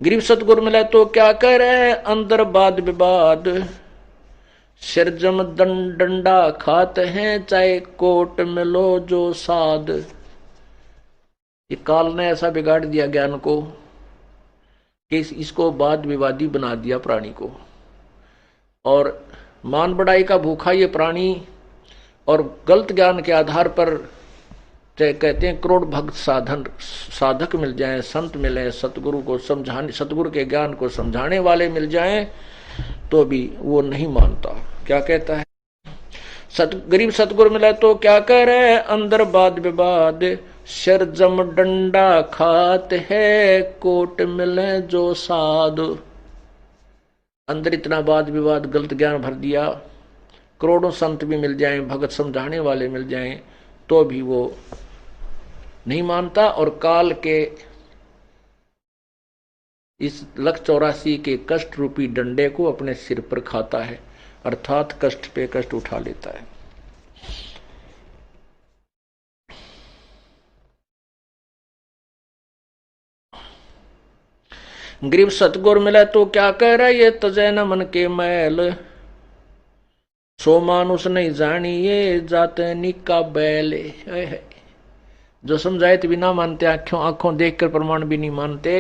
गरीब सतगुरु मिले तो क्या करे, अंदर वाद विवाद, सिरजम डंडा खाते हैं, चाहे कोट में लो जो साध। ये काल ने ऐसा बिगाड़ दिया ज्ञान को कि इसको वाद विवादी बना दिया प्राणी को। और मान बढ़ाई का भूखा ये प्राणी, और गलत ज्ञान के आधार पर चाहे कहते हैं करोड़ भक्त साधक मिल जाएं, संत मिले, सतगुरु को समझाने, सतगुरु के ज्ञान को समझाने वाले मिल जाएं, तो भी वो नहीं मानता। क्या कहता है, गरीब सतगुरु मिले तो क्या करे, अंदर वाद विवाद, सिर जम डंडा खात है, कोट मिले जो साध। अंदर इतना वाद विवाद गलत ज्ञान भर दिया, करोड़ों संत भी मिल जाएं, भगत समझाने वाले मिल जाएं, तो भी वो नहीं मानता। और काल के इस लख 84 के कष्ट रूपी डंडे को अपने सिर पर खाता है, अर्थात कष्ट पे कष्ट उठा लेता है। गरीब सतगुर मिले तो क्या कह रहा, ये तजै न मन के मैल, सो मानुष नहीं जानिए, जाते निका बैले। जो समझाए तो भी ना मानते, आंखों आंखों देखकर प्रमाण भी नहीं मानते,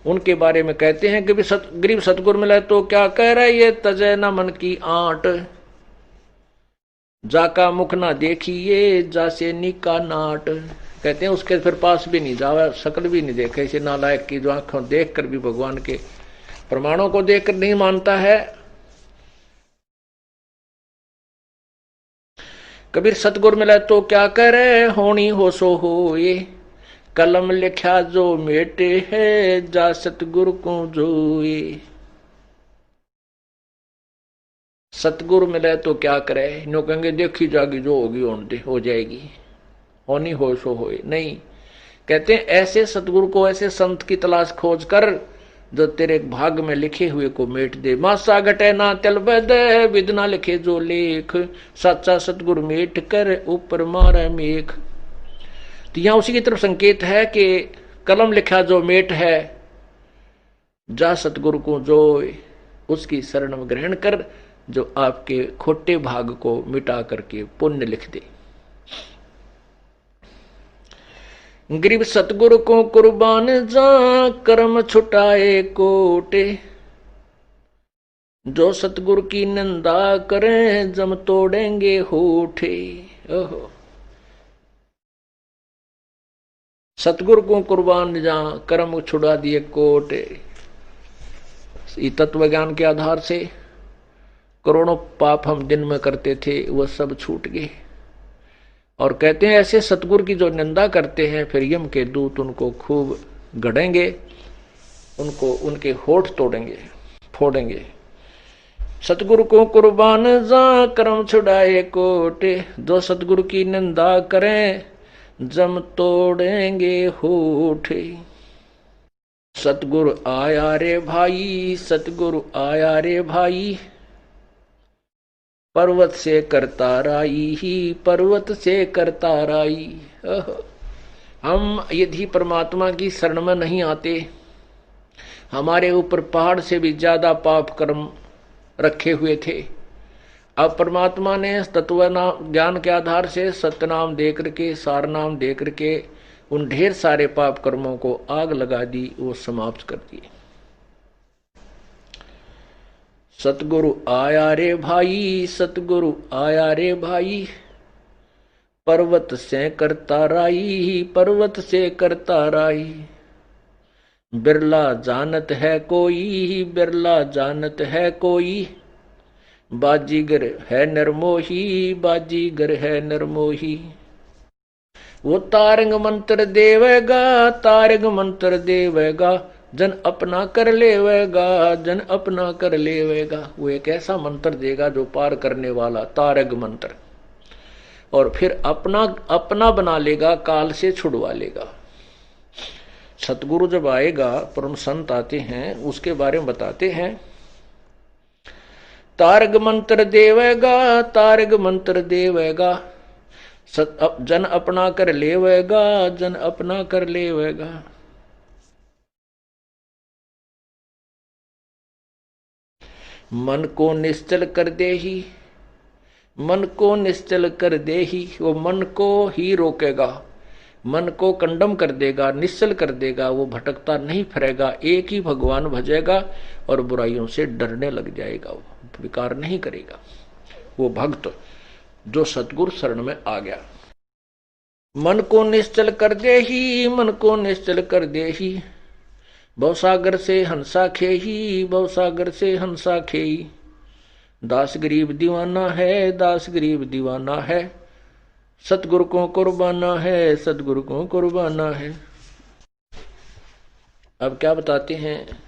उनके बारे में कहते हैं कि गरीब सतगुर मिले तो क्या कह रहा है, ये तजै न मन की आंट, जाका मुख ना देखिए, जासे निका नाट। कहते हैं उसके फिर पास भी नहीं जावा, शकल भी नहीं देखे, इसे नालायक की जो आंखों देखकर भी भगवान के प्रमाणों को देखकर नहीं मानता है। कबीर सतगुर मिले तो क्या करे, होनी हो सो हो ये, कलम लिखा जो मेटे है, जा सतगुरु को जोए। सतगुरु मिले तो क्या करे, नो कहेंगे देखी जागी जो होगी हो जाएगी, होनी हो सो हो नहीं। कहते हैं ऐसे सतगुरु को, ऐसे संत की तलाश खोज कर जो तेरे भाग में लिखे हुए को मेट दे। मासा घटे ना तिल बद, विद ना लिखे जो लेख, सच्चा सतगुरु मेट कर ऊपर मारे मेघ। तो यहां उसी की तरफ संकेत है कि कलम लिखा जो मेट है, जा सतगुरु को जो उसकी शरण में ग्रहण कर, जो आपके खोटे भाग को मिटा करके पुण्य लिख दे। गरीब सतगुरु को कुर्बान जा, कर्म छुटाए कोटे, जो सतगुरु की निंदा करें, जम तोड़ेंगे होठे। ओहो, सतगुरु को कुर्बान जा, कर्म छुड़ा दिए कोटे। तत्व ज्ञान के आधार से करोड़ों पाप हम दिन में करते थे, वह सब छूट गए। और कहते हैं ऐसे सतगुरु की जो निंदा करते हैं, फिर यम के दूत उनको खूब गढ़ेंगे, उनको उनके होठ तोड़ेंगे, फोड़ेंगे। सतगुरु को कुर्बान जा, कर्म छुड़ाए कोटे, जो सतगुरु की निंदा करें, जम तोड़ेंगे होठे। सतगुरु आया रे भाई, सतगुरु आया रे भाई, पर्वत से करता राई ही, पर्वत से करता राई। हम यदि परमात्मा की शरण में नहीं आते, हमारे ऊपर पहाड़ से भी ज्यादा पाप कर्म रखे हुए थे। अब परमात्मा ने तत्व नाम ज्ञान के आधार से सत्य नाम दे करके, सार नाम दे करके उन ढेर सारे पाप कर्मों को आग लगा दी, वो समाप्त कर दिए। सतगुरु आया रे भाई, सतगुरु आया रे भाई, पर्वत से करता राई, पर्वत से करता राई। बिरला जानत है कोई, बिरला जानत है कोई, बाजीगर है नरमोही, बाजीगर है नरमोही। वो तारंग मंत्र देवेगा, तारंग मंत्र देवेगा, जन अपना कर लेवेगा, जन अपना कर लेवेगा। वो एक ऐसा मंत्र देगा जो पार करने वाला, तारग मंत्र, और फिर अपना अपना बना लेगा, काल से छुड़वा लेगा। सतगुरु जब आएगा, परम संत आते हैं, उसके बारे में बताते हैं, तारग मंत्र देवेगा, तारग मंत्र देवेगा, जन अपना कर लेवेगा, जन अपना कर लेवेगा। मन को निश्चल कर दे ही, मन को निश्चल कर दे ही, वो मन को ही रोकेगा, मन को कंडम कर देगा, निश्चल कर देगा, वो भटकता नहीं फिरेगा, एक ही भगवान भजेगा और बुराइयों से डरने लग जाएगा, वो विकार नहीं करेगा। वो भक्त जो सतगुरु शरण में आ गया। मन को निश्चल कर दे ही, मन को निश्चल कर दे ही, भवसागर से हंसा खेही, भवसागर से हंसा खेही, दास गरीब दीवाना है, दास गरीब दीवाना है, सतगुरु को कुर्बाना है, सतगुरु को कुर्बाना है। अब क्या बताते हैं,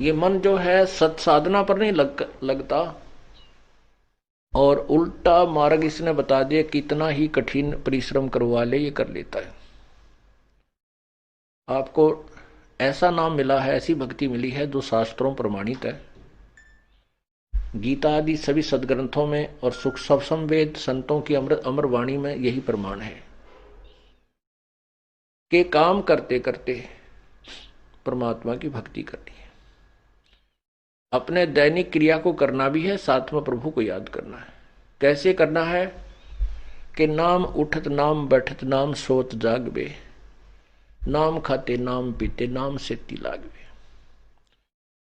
ये मन जो है सत साधना पर नहीं लगता और उल्टा मार्ग इसने बता दिया, कितना ही कठिन परिश्रम करवा ले ये कर लेता है। आपको ऐसा नाम मिला है, ऐसी भक्ति मिली है जो शास्त्रों प्रमाणित है। गीता आदि सभी सदग्रंथों में और सुख सब संवेद संतों की अमृत अमर वाणी में यही प्रमाण है कि काम करते करते परमात्मा की भक्ति करनी है। अपने दैनिक क्रिया को करना भी है, साथ में प्रभु को याद करना है। कैसे करना है कि नाम उठत नाम बैठत नाम सोत जागबे, नाम खाते नाम पीते नाम से लागबे।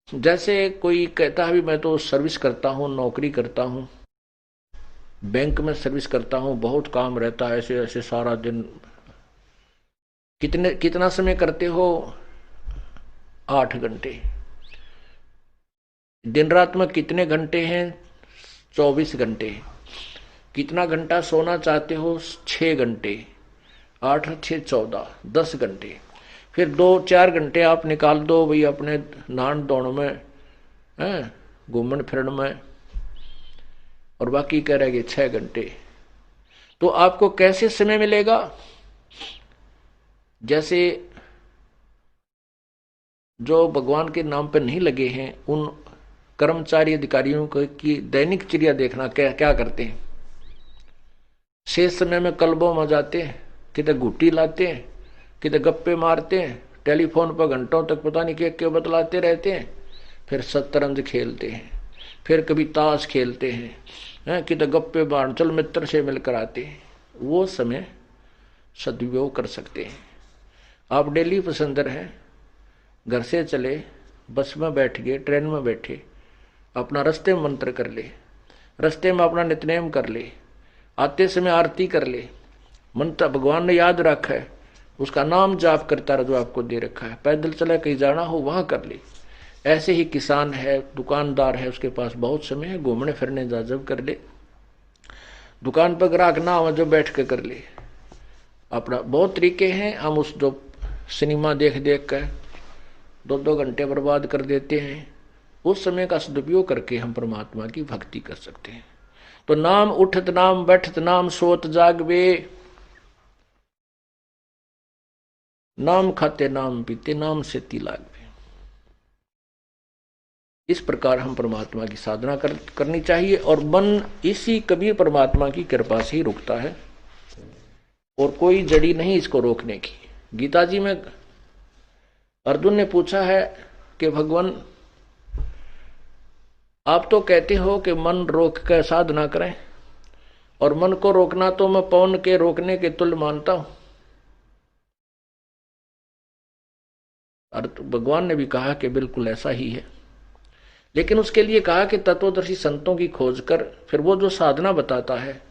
जैसे कोई कहता है भी मैं तो सर्विस करता हूं, नौकरी करता हूं, बैंक में सर्विस करता हूं, बहुत काम रहता है, ऐसे ऐसे सारा दिन। कितना समय करते हो? 8 घंटे। दिन रात में कितने घंटे हैं? 24 घंटे। कितना घंटा सोना चाहते हो? 6 घंटे। 8 और 6 14, 10 घंटे। फिर 2-4 घंटे आप निकाल दो भाई अपने नहान धोने में, घूमन फिरन में, और बाकी कह रहे 6 घंटे। तो आपको कैसे समय मिलेगा? जैसे जो भगवान के नाम पर नहीं लगे हैं उन कर्मचारी अधिकारियों को की दैनिक चर्या देखना, क्या करते हैं। शेष समय में क्लबों में जाते हैं, कितने गुट्टी लाते हैं, कितने गप्पे मारते हैं, टेलीफोन पर घंटों तक पता नहीं क्या बतलाते रहते हैं, फिर शतरंज खेलते हैं, फिर कभी ताश खेलते हैं, कितने गप्पे मार, चल मित्र से मिलकर आते हैं। वो समय सदुपयोग कर सकते हैं। आप डेली पैसेंजर हैं, घर से चले, बस में बैठ गए, ट्रेन में बैठे, अपना रास्ते में मंत्र कर ले, रास्ते में अपना नित्यनेम कर ले, आते समय आरती कर ले, मंत्र भगवान ने याद रखा है, उसका नाम जाप करता रहा जो आपको दे रखा है। पैदल चला कहीं जाना हो वहां कर ले। ऐसे ही किसान है, दुकानदार है, उसके पास बहुत समय है, घूमने फिरने जा जब कर ले। दुकान पर ग्राहक ना हो जो बैठ के कर ले। अपना बहुत तरीके हैं। हम उस जो सिनेमा देख देख कर 2-2 घंटे बर्बाद कर देते हैं, उस समय का सदुपयोग करके हम परमात्मा की भक्ति कर सकते हैं। तो नाम उठत नाम बैठत नाम सोत जागबे, नाम खाते नाम पीते नाम से लागबे। इस प्रकार हम परमात्मा की साधना करनी चाहिए और मन इसी कभी परमात्मा की कृपा से ही रुकता है और कोई जड़ी नहीं इसको रोकने की। गीता जी में अर्जुन ने पूछा है कि भगवान आप तो कहते हो कि मन रोक कर साधना करें, और मन को रोकना तो मैं पवन के रोकने के तुल्य मानता हूं। भगवान ने भी कहा कि बिल्कुल ऐसा ही है, लेकिन उसके लिए कहा कि तत्वदर्शी संतों की खोज कर फिर वो जो साधना बताता है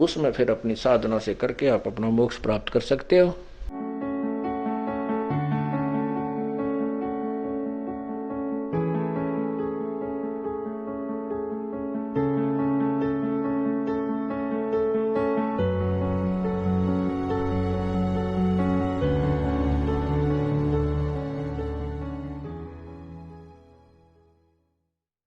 उसमें फिर अपनी साधना से करके आप अपना मोक्ष प्राप्त कर सकते हो।